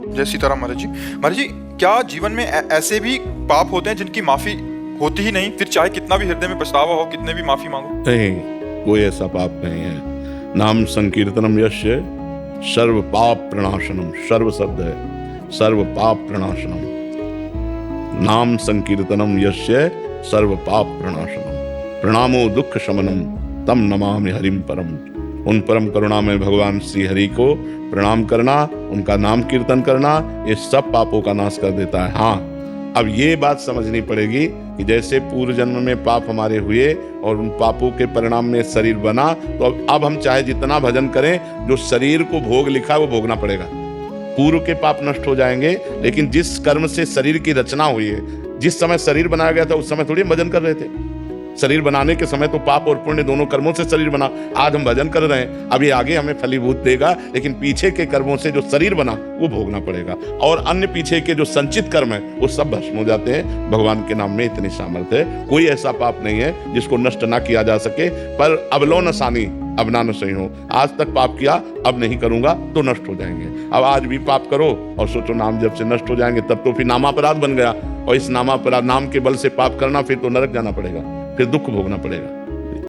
जय सीताराम महाराज जी। महाराज जी, क्या जीवन में ऐसे भी पाप होते हैं जिनकी माफी होती ही नहीं, फिर चाहे कितना भी हृदय में पछतावा हो, कितने भी माफी मांगो? नहीं, कोई ऐसा पाप नहीं है। नाम संकीर्तनम यस्य सर्व पाप प्रणाशनम। सर्व शब्द है, सर्व पाप प्रणाशनम। नाम संकीर्तनम यस्य सर्व पाप प्रणाशनम। प्रणामो दुख शमनम तम नमामि हरिम परम। उन परम करुणामय भगवान श्री हरि को प्रणाम करना, उनका नाम कीर्तन करना, ये सब पापों का नाश कर देता है। हाँ, अब ये बात समझनी पड़ेगी कि जैसे पूर्व जन्म में पाप हमारे हुए और उन पापों के परिणाम में शरीर बना, तो अब हम चाहे जितना भजन करें, जो शरीर को भोग लिखा है वो भोगना पड़ेगा। पूर्व के पाप नष्ट हो जाएंगे, लेकिन जिस कर्म से शरीर की रचना हुई है, जिस समय शरीर बनाया गया था उस समय थोड़ी हम भजन कर रहे थे। शरीर बनाने के समय तो पाप और पुण्य दोनों कर्मों से शरीर बना। आज हम भजन कर रहे हैं, अभी आगे हमें फलीभूत देगा, लेकिन पीछे के कर्मों से जो शरीर बना वो भोगना पड़ेगा। और अन्य पीछे के जो संचित कर्म है वो सब भस्म हो जाते हैं। भगवान के नाम में इतनी सामर्थ्य है, कोई ऐसा पाप नहीं है जिसको नष्ट ना किया जा सके। पर अबलो न सानी अब ना न सही हो। आज तक पाप किया, अब नहीं करूंगा तो नष्ट हो जाएंगे। अब आज भी पाप करो और सोचो नाम जब से नष्ट हो जाएंगे, तब तो फिर नामापराध बन गया। और इस नामापराध, नाम के बल से पाप करना, फिर तो नरक जाना पड़ेगा, फिर दुख भोगना पड़ेगा।